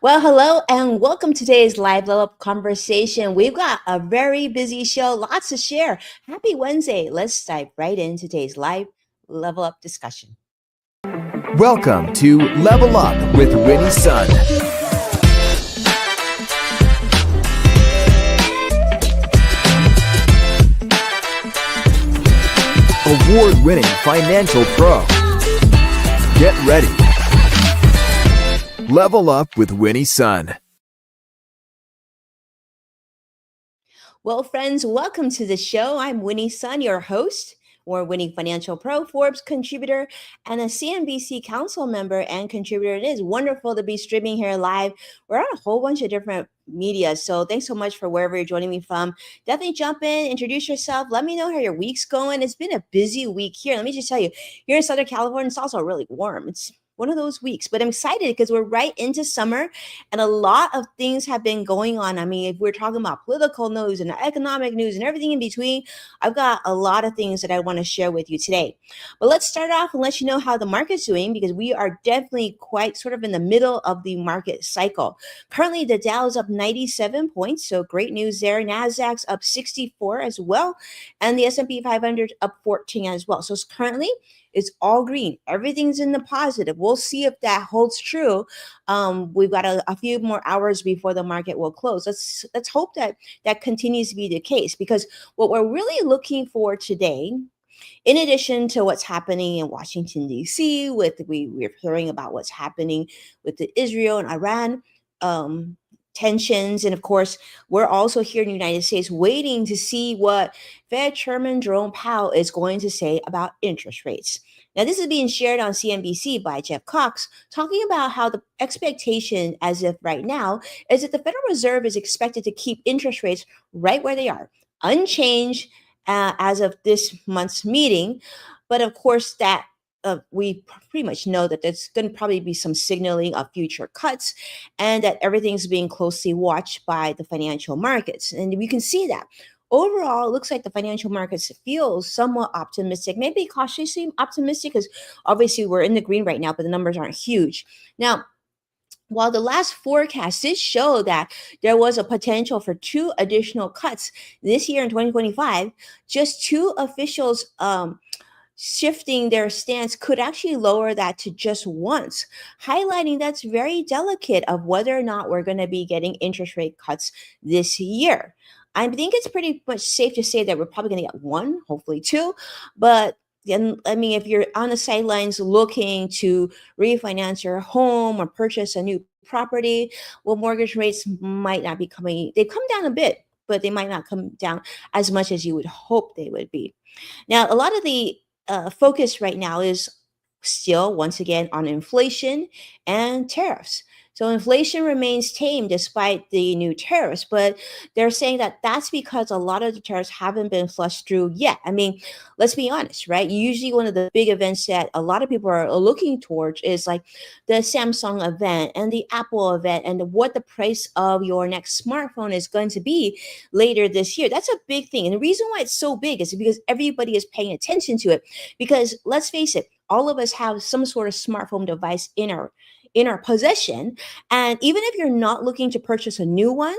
Well, hello and welcome to today's live level up conversation. We've got a very busy show, lots to share. Happy Wednesday. Let's dive right into today's live level up discussion. Welcome to Level Up with Winnie Sun, award-winning financial pro. Get ready. Level Up with Winnie Sun. Well, friends, welcome to the show. I'm Winnie Sun, your host, award-winning financial pro, Forbes contributor, and a CNBC council member and contributor. It is wonderful to be streaming here live. We're on a whole bunch of different media, so thanks so much for wherever you're joining me from. Definitely jump in, introduce yourself. Let me know how your week's going. It's been a busy week here. Let me just tell you, here in Southern California, it's also really warm. It's one of those weeks, but I'm excited because we're right into summer and a lot of things have been going on. I mean, if we're talking about political news and economic news and everything in between, I've got a lot of things that I want to share with you today. But let's start off and let you know how the market's doing because we are definitely quite sort of in the middle of the market cycle. Currently, the Dow is up 97 points, so great news there. Nasdaq's up 64 as well, and the S&P 500 up 14 as well. So currently, it's all green. Everything's in the positive. We'll see if that holds true. We've got a few more hours before the market will close. Let's hope that that continues to be the case because what we're really looking for today, in addition to what's happening in Washington D.C., we're hearing about what's happening with the Israel and Iran tensions, and of course, we're also here in the United States waiting to see what Fed Chairman Jerome Powell is going to say about interest rates. Now, this is being shared on CNBC by Jeff Cox, talking about how the expectation, as of right now, is that the Federal Reserve is expected to keep interest rates right where they are, unchanged as of this month's meeting. But of course, that we pretty much know that there's going to probably be some signaling of future cuts and that everything's being closely watched by the financial markets. And we can see that. Overall, it looks like the financial markets feel somewhat optimistic, maybe cautiously optimistic, because obviously we're in the green right now, but the numbers aren't huge. Now, while the last forecast did show that there was a potential for two additional cuts this year in 2025, just two officials shifting their stance could actually lower that to just once, highlighting that's very delicate of whether or not we're going to be getting interest rate cuts this year. I think it's pretty much safe to say that we're probably going to get one, hopefully two, but then, I mean, if you're on the sidelines looking to refinance your home or purchase a new property, well, mortgage rates might not be coming, they've come down a bit, but they might not come down as much as you would hope they would be. Now, a lot of the focus right now is still, once again, on inflation and tariffs. So inflation remains tame despite the new tariffs, but they're saying that that's because a lot of the tariffs haven't been flushed through yet. I mean, let's be honest, right? Usually, one of the big events that a lot of people are looking towards is like the Samsung event and the Apple event and what the price of your next smartphone is going to be later this year. That's a big thing. And the reason why it's so big is because everybody is paying attention to it. Because let's face it, all of us have some sort of smartphone device in our possession, and even if you're not looking to purchase a new one,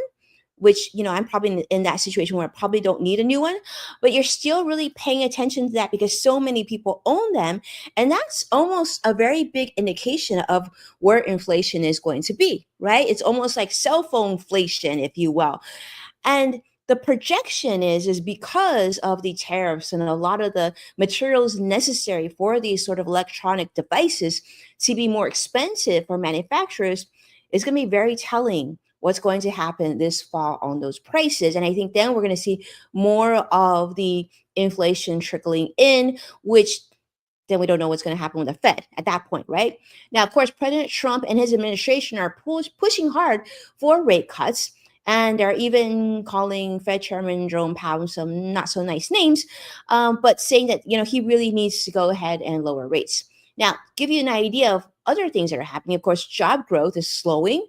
which I'm probably in that situation where I probably don't need a new one, but you're still really paying attention to that because so many people own them, and that's almost a very big indication of where inflation is going to be, right? It's almost like cell phone inflation, if you will. And the projection is because of the tariffs and a lot of the materials necessary for these sort of electronic devices to be more expensive for manufacturers is going to be very telling what's going to happen this fall on those prices. And I think then we're going to see more of the inflation trickling in, which then we don't know what's going to happen with the Fed at that point, right? Now, of course, President Trump and his administration are pushing hard for rate cuts. And they're even calling Fed Chairman Jerome Powell some not so nice names, but saying that he really needs to go ahead and lower rates. Now, give you an idea of other things that are happening. Of course, job growth is slowing.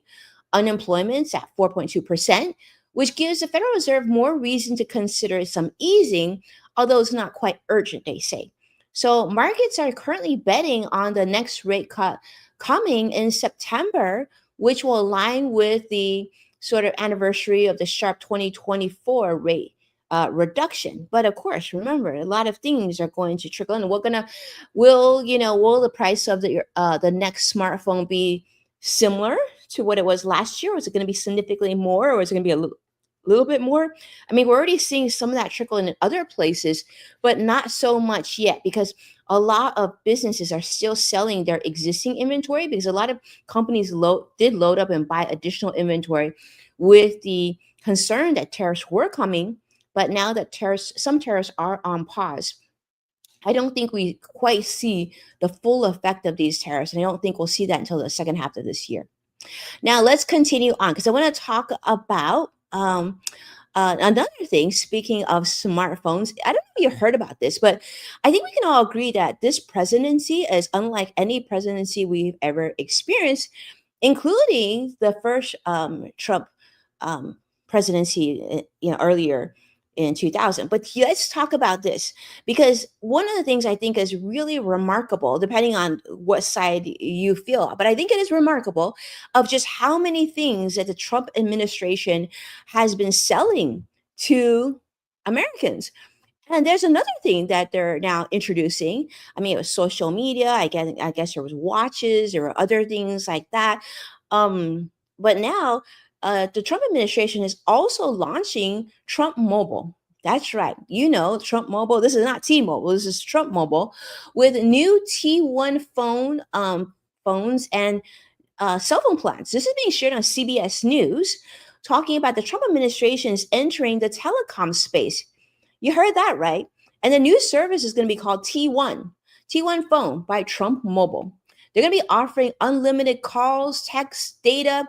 Unemployment's at 4.2%, which gives the Federal Reserve more reason to consider some easing, although it's not quite urgent, they say. So markets are currently betting on the next rate cut coming in September, which will align with the sort of anniversary of the sharp 2024 rate reduction. But of course, remember, a lot of things are going to trickle in. Will the price of the next smartphone be similar to what it was last year? Or is it going to be significantly more, or is it going to be a little bit more? I mean, we're already seeing some of that trickle in other places, but not so much yet, because a lot of businesses are still selling their existing inventory, because a lot of companies did load up and buy additional inventory with the concern that tariffs were coming. But now that some tariffs are on pause, I don't think we quite see the full effect of these tariffs, and I don't think we'll see that until the second half of this year. Now let's continue on, because I want to talk about another thing. Speaking of smartphones, I don't know if you heard about this, but I think we can all agree that this presidency is unlike any presidency we've ever experienced, including the first Trump um, presidency, earlier in 2000. But let's talk about this, because one of the things I think is really remarkable, depending on what side you feel, but I think it is remarkable of just how many things that the Trump administration has been selling to Americans. And there's another thing that they're now introducing. I mean, it was social media. I guess there was watches. There were other things like that. But now, the Trump administration is also launching Trump Mobile. That's right. Trump Mobile. This is not T-Mobile. This is Trump Mobile, with new T1 phones and cell phone plans. This is being shared on CBS News, talking about the Trump administration is entering the telecom space. You heard that right. And the new service is going to be called T1 Phone by Trump Mobile. They're going to be offering unlimited calls, text, data,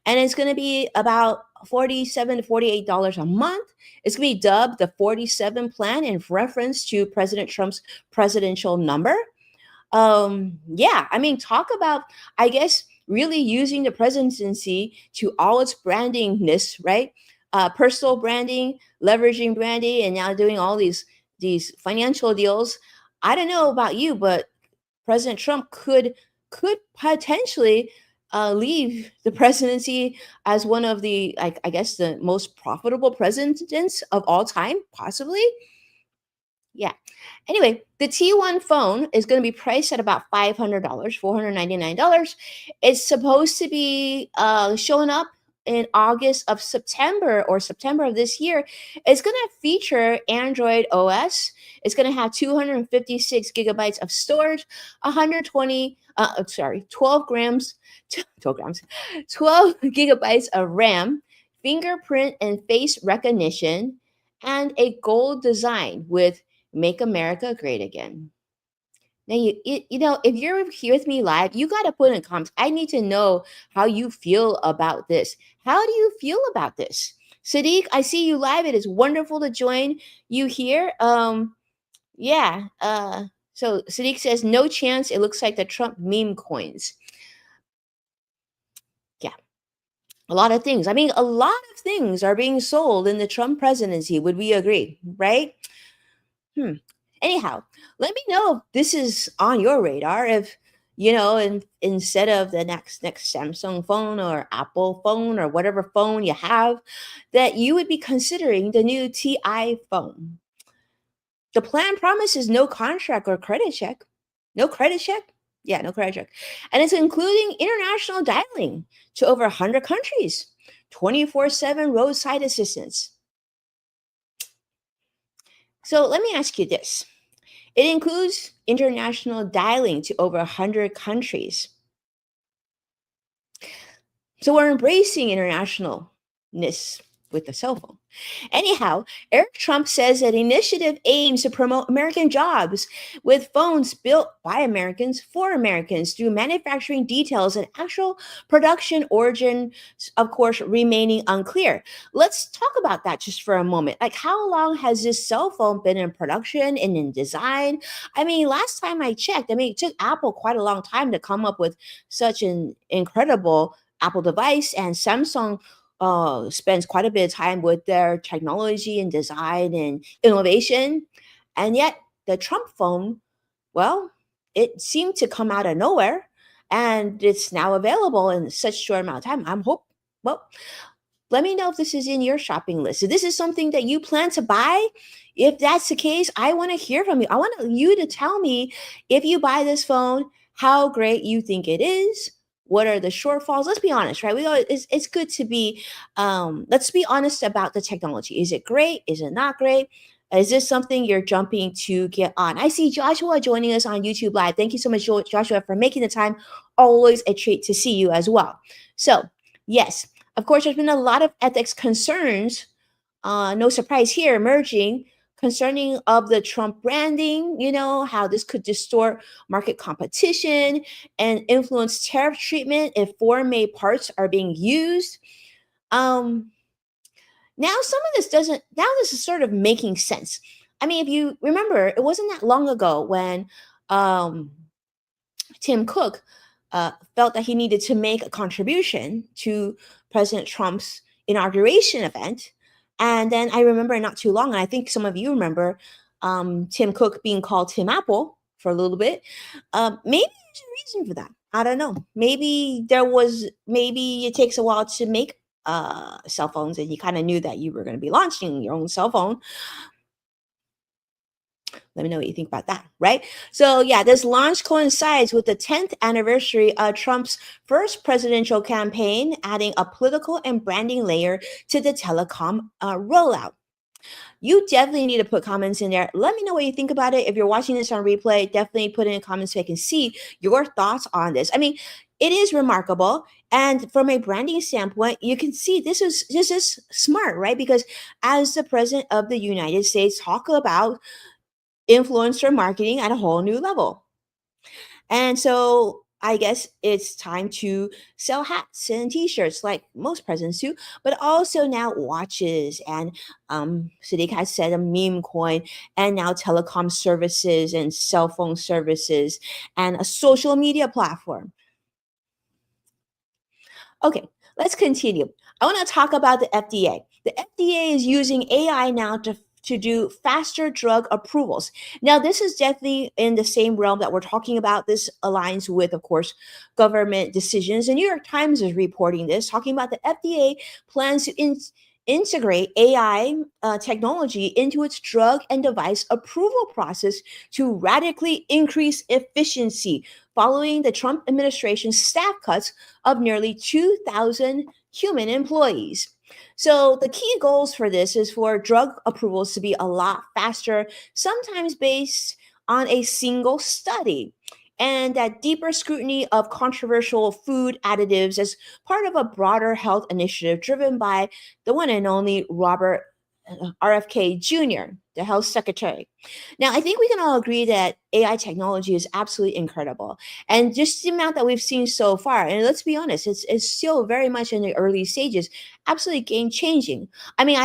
and it's going to be about $47 to $48 a month. It's going to be dubbed the 47 plan in reference to President Trump's presidential number. Yeah, I mean, talk about, I guess, really using the presidency to all its brandingness, right? Personal branding, leveraging branding, and now doing all these financial deals. I don't know about you, but President Trump could potentially leave the presidency as one of the, like, I guess, the most profitable presidents of all time, possibly. Yeah. Anyway, the T1 phone is going to be priced at about $500, $499. It's supposed to be showing up in August of September or September of this year. It's going to feature Android OS. It's going to have 256 gigabytes of storage, 12 grams, 12 grams, 12 gigabytes of RAM, fingerprint and face recognition, and a gold design with Make America Great Again. Now, if you're here with me live, you got to put in comments. I need to know how you feel about this. How do you feel about this? Sadiq, I see you live. It is wonderful to join you here. Yeah. So Sadiq says, no chance. It looks like the Trump meme coins. Yeah. A lot of things. I mean, a lot of things are being sold in the Trump presidency. Would we agree? Right? Hmm. Anyhow, let me know if this is on your radar. If instead of the next Samsung phone or Apple phone or whatever phone you have, that you would be considering the new TI phone. The plan promises no contract or credit check. No credit check? Yeah, no credit check. And it's including international dialing to over 100 countries, 24/7 roadside assistance. So let me ask you this. It includes international dialing to over 100 countries. So we're embracing internationalness with the cell phone. Anyhow, Eric Trump says that initiative aims to promote American jobs with phones built by Americans for Americans through manufacturing details and actual production origin, of course, remaining unclear. Let's talk about that just for a moment. Like, how long has this cell phone been in production and in design? I mean, last time I checked, it took Apple quite a long time to come up with such an incredible Apple device, and Samsung spends quite a bit of time with their technology and design and innovation. And yet, the Trump phone, well, it seemed to come out of nowhere. and it's now available in such short amount of time. Well, let me know if this is in your shopping list. If this is something that you plan to buy, if that's the case, I want to hear from you. I want you to tell me, if you buy this phone, how great you think it is. What are the shortfalls? Let's be honest, right? It's good to be let's be honest about the technology. Is it great? Is it not great? Is this something you're jumping to get on? I see Joshua joining us on YouTube Live. Thank you so much, Joshua, for making the time. Always a treat to see you as well. So, yes, of course, there's been a lot of ethics concerns, no surprise here, emerging concerning of the Trump branding, how this could distort market competition and influence tariff treatment if foreign-made parts are being used. Um, Now some of this doesn't, now this is sort of making sense. I mean, if you remember, it wasn't that long ago when um, Tim Cook felt that he needed to make a contribution to President Trump's inauguration event. And then I remember not too long, and I think some of you remember Tim Cook being called Tim Apple for a little bit. Maybe there's a reason for that. I don't know. Maybe it takes a while to make cell phones, and you kind of knew that you were going to be launching your own cell phone. Let me know what you think about that, right? So, yeah, this launch coincides with the 10th anniversary of Trump's first presidential campaign, adding a political and branding layer to the telecom rollout. You definitely need to put comments in there. Let me know what you think about it. If you're watching this on replay, definitely put in comments so I can see your thoughts on this. I mean, it is remarkable. And from a branding standpoint, you can see this is smart, right? Because as the president of the United States talk about influencer marketing at a whole new level. And so I guess it's time to sell hats and t-shirts like most presidents do, but also now watches and Sadiq has said a meme coin, and now telecom services and cell phone services and a social media platform. Okay, let's continue. I want to talk about the FDA. The FDA is using AI now to do faster drug approvals. Now, this is definitely in the same realm that we're talking about. This aligns with, of course, government decisions. The New York Times is reporting this, talking about the FDA plans to integrate AI technology into its drug and device approval process to radically increase efficiency following the Trump administration's staff cuts of nearly 2,000 human employees. So the key goals for this is for drug approvals to be a lot faster, sometimes based on a single study, and that deeper scrutiny of controversial food additives as part of a broader health initiative driven by the one and only Robert RFK Jr., the health secretary. Now, I think we can all agree that AI technology is absolutely incredible. And just the amount that we've seen so far, and let's be honest, it's still very much in the early stages, absolutely game changing. I mean,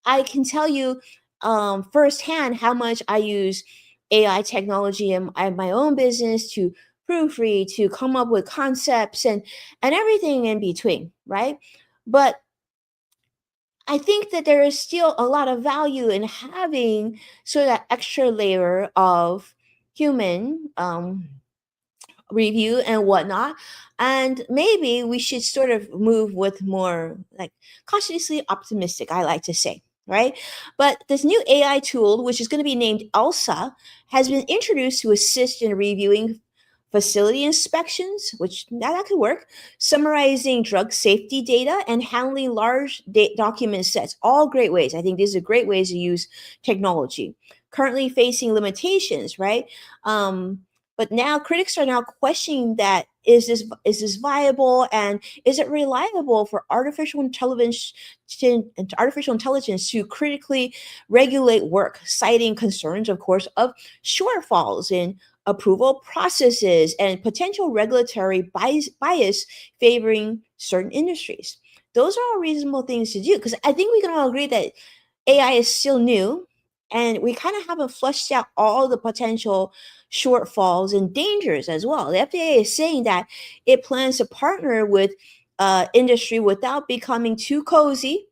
I can tell you firsthand how much I use AI technology in my own business to proofread, to come up with concepts and everything in between, right? But I think that there is still a lot of value in having sort of that extra layer of human review and whatnot. And maybe we should sort of move with more like cautiously optimistic, I like to say. Right. But this new AI tool, which is going to be named ELSA, has been introduced to assist in reviewing facility inspections, which that could work, summarizing drug safety data, and handling large document sets. All great ways. I think these are great ways to use technology. Currently facing limitations, right? But now critics are now questioning that is this viable, and is it reliable for artificial intelligence to critically regulate work, citing concerns, of course, of shortfalls in approval processes and potential regulatory bias favoring certain industries. Those are all reasonable things to do, because I think we can all agree that AI is still new, and we kind of haven't fleshed out all the potential shortfalls and dangers as well. The FDA is saying that it plans to partner with industry without becoming too cozy.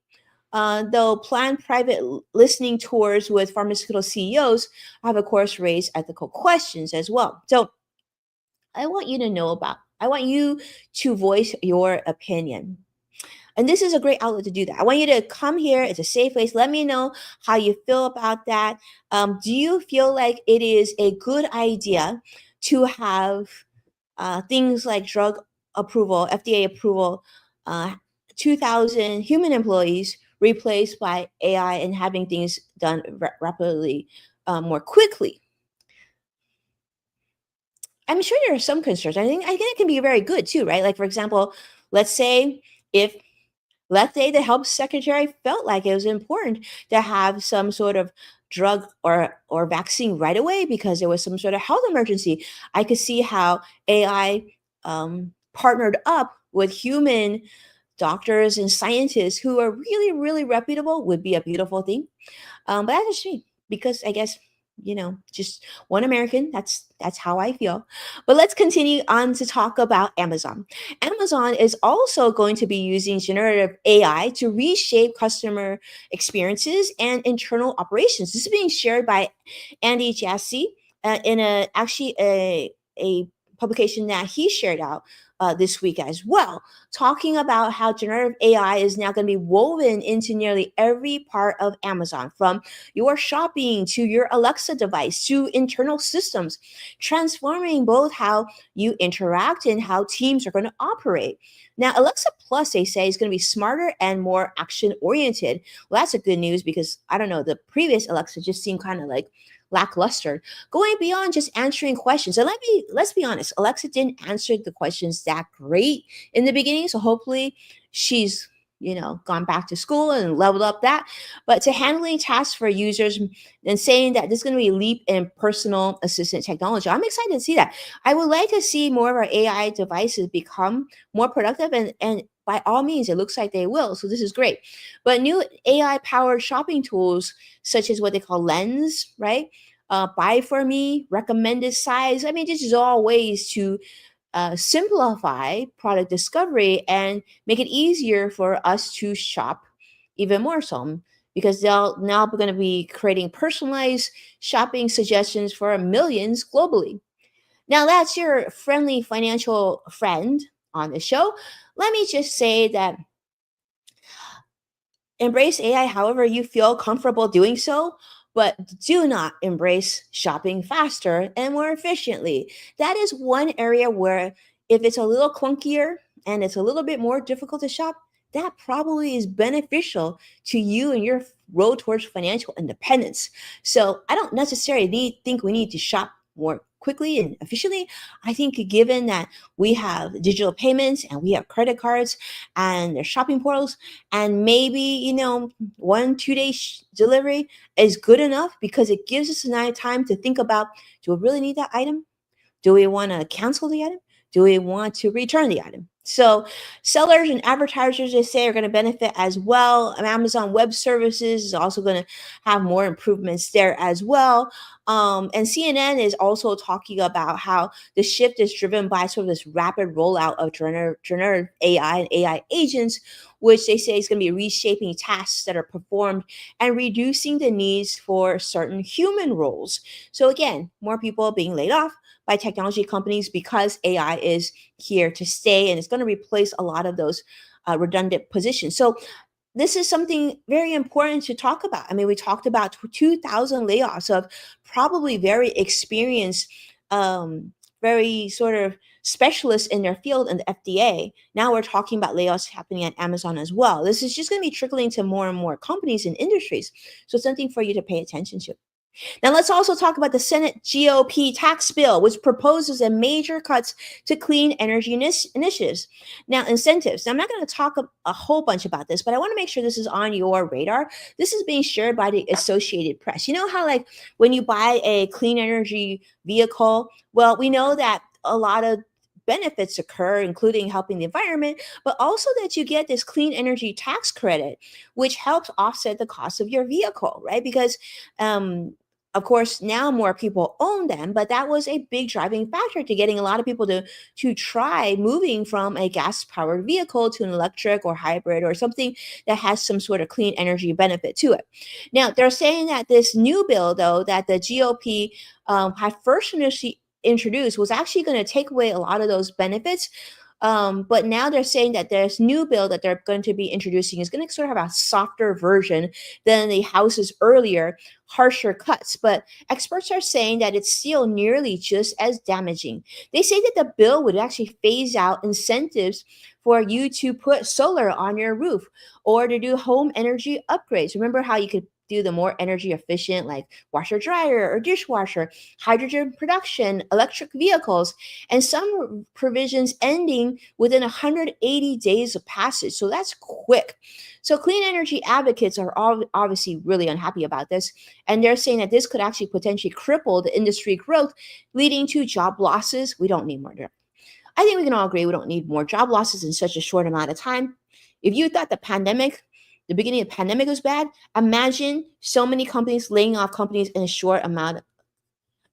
Though planned private listening tours with pharmaceutical CEOs have, of course, raised ethical questions as well. So I want you to know I want you to voice your opinion. And this is a great outlet to do that. I want you to come here. It's a safe place. Let me know how you feel about that. Do you feel like it is a good idea to have things like drug approval, FDA approval, uh, 2,000 human employees replaced by AI and having things done rapidly, more quickly? I'm sure there are some concerns. I think it can be very good too, right? Like for example, let's say if let's say the health secretary felt like it was important to have some sort of drug or vaccine right away because there was some sort of health emergency. I could see how AI partnered up with human doctors and scientists who are really, really reputable would be a beautiful thing. But that's a shame because I guess just one American. That's how I feel. But let's continue on to talk about Amazon. Amazon is also going to be using generative AI to reshape customer experiences and internal operations. This is being shared by Andy Jassy in a publication that he shared out this week as well, talking about how generative AI is now going to be woven into nearly every part of Amazon, from your shopping to your Alexa device to internal systems, transforming both how you interact and how teams are going to operate. Now, Alexa Plus, they say, is going to be smarter and more action oriented. Well, that's a good news because I don't know, the previous Alexa just seemed kind of like lackluster, going beyond just answering questions. And let's be honest, Alexa didn't answer the questions that great in the beginning. So hopefully she's gone back to school and leveled up that. But to handling tasks for users and saying that this is going to be a leap in personal assistant technology, I'm excited to see that. I would like to see more of our AI devices become more productive, and by all means, it looks like they will. So this is great. But new AI powered shopping tools, such as what they call Lens, right? Buy for me, recommended size. I mean, this is all ways to simplify product discovery and make it easier for us to shop even more so, because they'll now going to be creating personalized shopping suggestions for millions globally. Now, that's your friendly financial friend on the show. Let me just say that embrace AI however you feel comfortable doing so, but do not embrace shopping faster and more efficiently. That is one area where, if it's a little clunkier and it's a little bit more difficult to shop, that probably is beneficial to you and your road towards financial independence. So I don't necessarily think we need to shop more quickly and efficiently. I think given that we have digital payments and we have credit cards and there's shopping portals, and maybe 1 2 day delivery is good enough because it gives us enough time to think about, do we really need that item? Do we want to cancel the item? Do we want to return the item? So, sellers and advertisers, they say, are going to benefit as well. And Amazon Web Services is also going to have more improvements there as well. And CNN is also talking about how the shift is driven by sort of this rapid rollout of generative AI and AI agents, which they say is going to be reshaping tasks that are performed and reducing the needs for certain human roles. So, again, more people being laid off by technology companies because AI is here to stay and it's going to replace a lot of those redundant positions. So this is something very important to talk about. I mean, we talked about 2,000 layoffs of probably very experienced, very sort of specialists in their field in the FDA. Now we're talking about layoffs happening at Amazon as well. This is just going to be trickling to more and more companies and industries. So something for you to pay attention to. Now, let's also talk about the Senate GOP tax bill, which proposes a major cuts to clean energy initiatives. Now, incentives. Now, I'm not going to talk a whole bunch about this, but I want to make sure this is on your radar. This is being shared by the Associated Press. You know how, like, when you buy a clean energy vehicle, well, we know that a lot of benefits occur, including helping the environment, but also that you get this clean energy tax credit, which helps offset the cost of your vehicle, right? Because of course, now more people own them, but that was a big driving factor to getting a lot of people to try moving from a gas powered vehicle to an electric or hybrid or something that has some sort of clean energy benefit to it. Now, they're saying that this new bill, though, that the GOP had first introduced was actually going to take away a lot of those benefits. But now they're saying that there's new bill that they're going to be introducing is going to sort of have a softer version than the House's earlier, harsher cuts. But experts are saying that it's still nearly just as damaging. They say that the bill would actually phase out incentives for you to put solar on your roof or to do home energy upgrades. Remember how you could do the more energy efficient, like washer dryer or dishwasher, hydrogen production, electric vehicles, and some provisions ending within 180 days of passage. So that's quick. So clean energy advocates are obviously really unhappy about this. And they're saying that this could actually potentially cripple the industry growth, leading to job losses. We don't need more. I think we can all agree we don't need more job losses in such a short amount of time. If you thought the beginning of the pandemic was bad, imagine so many companies laying off companies in a short amount.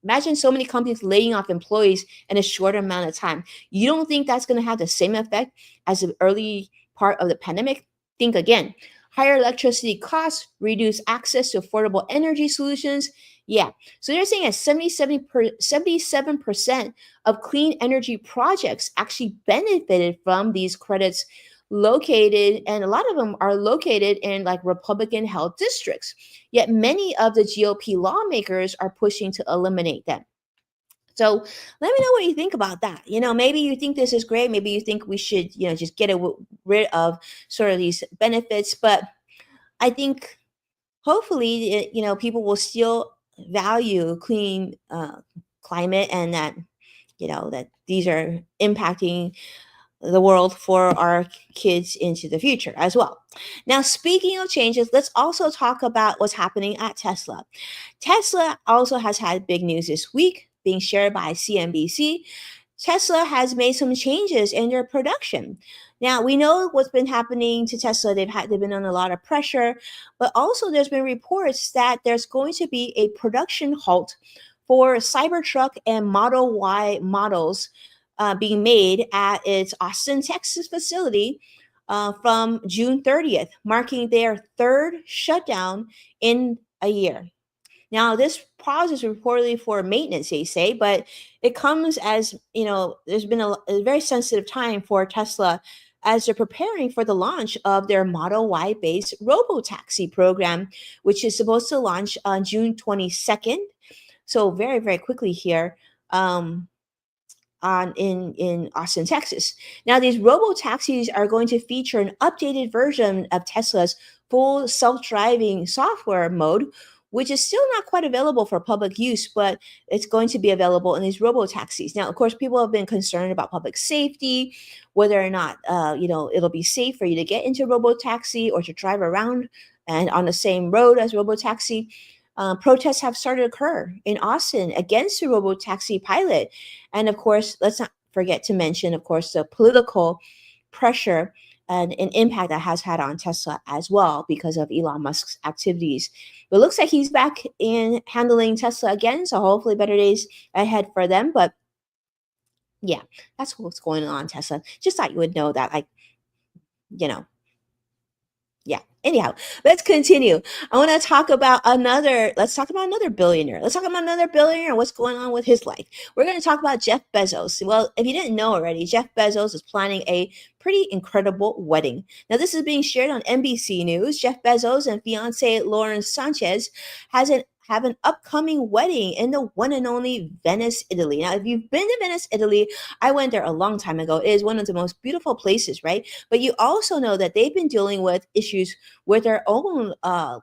Imagine so many companies laying off employees in a short amount of time. You don't think that's going to have the same effect as the early part of the pandemic? Think again. Higher electricity costs, reduce access to affordable energy solutions. Yeah. So they're saying that 77% of clean energy projects actually benefited from these credits located, and a lot of them are located in like Republican held districts. Yet many of the GOP lawmakers are pushing to eliminate them. So let me know what you think about that. Maybe you think this is great. Maybe you think we should, just rid of sort of these benefits. But I think hopefully, people will still value clean climate, and that, that these are impacting the world for our kids into the future as well. Now, speaking of changes, let's also talk about what's happening at Tesla. Tesla also has had big news this week, being shared by CNBC. Tesla has made some changes in their production. Now, we know what's been happening to Tesla. They've been under a lot of pressure, but also there's been reports that there's going to be a production halt for Cybertruck and Model Y models being made at its Austin, Texas facility from June 30th, marking their third shutdown in a year. Now, this pause is reportedly for maintenance, they say, but it comes as, there's been a very sensitive time for Tesla as they're preparing for the launch of their Model Y based Robotaxi program, which is supposed to launch on June 22nd. So, very, very quickly here. In Austin, Texas. Now, these robo taxis are going to feature an updated version of Tesla's full self-driving software mode, which is still not quite available for public use, but it's going to be available in these robo taxis. Now, of course, people have been concerned about public safety, whether or not it'll be safe for you to get into a robo taxi or to drive around and on the same road as robo taxi. Protests have started to occur in Austin against the robotaxi pilot. And of course, let's not forget to mention, of course, the political pressure and an impact that has had on Tesla as well because of Elon Musk's activities. But it looks like he's back in handling Tesla again, so hopefully better days ahead for them. But yeah, that's what's going on, Tesla. Just thought you would know that, you know, yeah. Anyhow, let's continue. Let's talk about another billionaire. Let's talk about another billionaire and what's going on with his life. We're going to talk about Jeff Bezos. Well, if you didn't know already, Jeff Bezos is planning a pretty incredible wedding. Now, this is being shared on NBC News. Jeff Bezos and fiancee Lauren Sanchez have an upcoming wedding in the one and only Venice, Italy. Now, if you've been to Venice, Italy, I went there a long time ago. It is one of the most beautiful places, right? But you also know that they've been dealing with issues with their own, I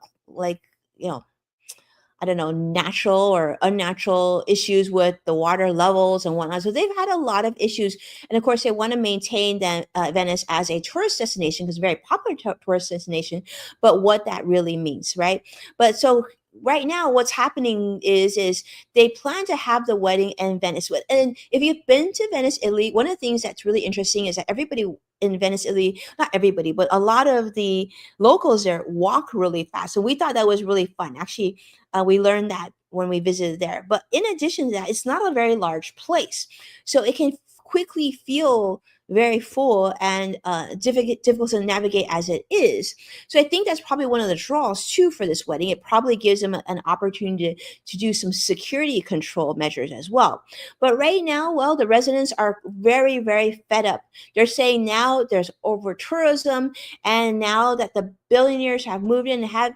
don't know, natural or unnatural issues with the water levels and whatnot. So they've had a lot of issues. And of course, they want to maintain Venice as a tourist destination because it's a very popular tourist destination, but what that really means, right? But so right now what's happening is they plan to have the wedding in Venice. And if you've been to Venice, Italy, one of the things that's really interesting is that everybody in Venice, Italy, not everybody, but a lot of the locals there walk really fast. So we thought that was really fun. Actually, we learned that when we visited there. But in addition to that, it's not a very large place. So it can quickly feel very full and difficult to navigate as it is. So I think that's probably one of the draws too for this wedding. It probably gives them an opportunity to do some security control measures as well. But right now, well, the residents are very, very fed up. They're saying now there's over tourism, and now that the billionaires have moved in and have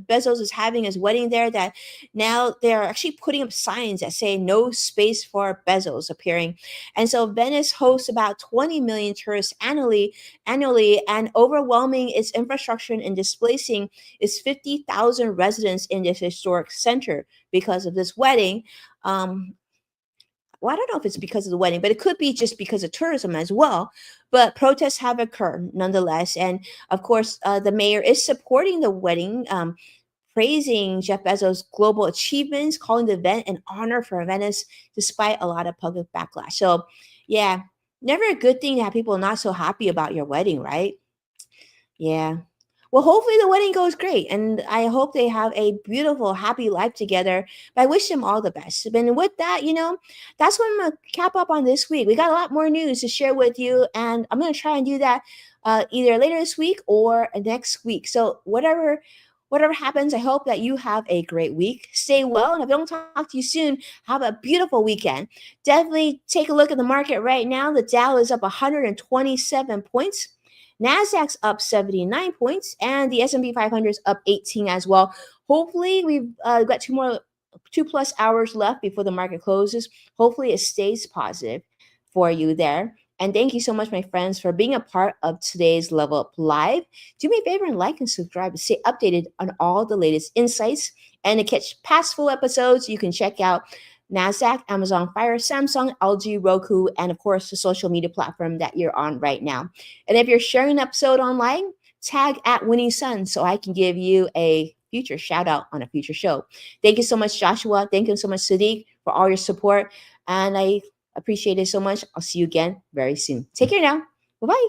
Bezos is having his wedding there, that now they're actually putting up signs that say no space for Bezos appearing. And so Venice hosts about 20 million tourists annually, and overwhelming its infrastructure and displacing its 50,000 residents in this historic center because of this wedding. Um, well, I don't know if it's because of the wedding, but it could be just because of tourism as well. But protests have occurred nonetheless. And of course, the mayor is supporting the wedding, praising Jeff Bezos' global achievements, calling the event an honor for Venice, despite a lot of public backlash. So, yeah, never a good thing to have people not so happy about your wedding, right? Yeah. Well, hopefully the wedding goes great, and I hope they have a beautiful, happy life together. But I wish them all the best. And with that, that's what I'm gonna cap up on this week. We got a lot more news to share with you, and I'm gonna try and do that either later this week or next week. So whatever happens, I hope that you have a great week. Stay well, and if I don't talk to you soon, have a beautiful weekend. Definitely take a look at the market right now. The Dow is up 127 points. Nasdaq's up 79 points, and the S&P 500 is up 18 as well. Hopefully, we've got 2+ hours left before the market closes. Hopefully, it stays positive for you there. And thank you so much, my friends, for being a part of today's Level Up Live. Do me a favor and like and subscribe to stay updated on all the latest insights. And to catch past full episodes, you can check out NASDAQ, Amazon Fire, Samsung, LG, Roku, and of course, the social media platform that you're on right now. And if you're sharing an episode online, tag at Winnie Sun so I can give you a future shout out on a future show. Thank you so much, Joshua. Thank you so much, Sadiq, for all your support. And I appreciate it so much. I'll see you again very soon. Take care now. Bye bye.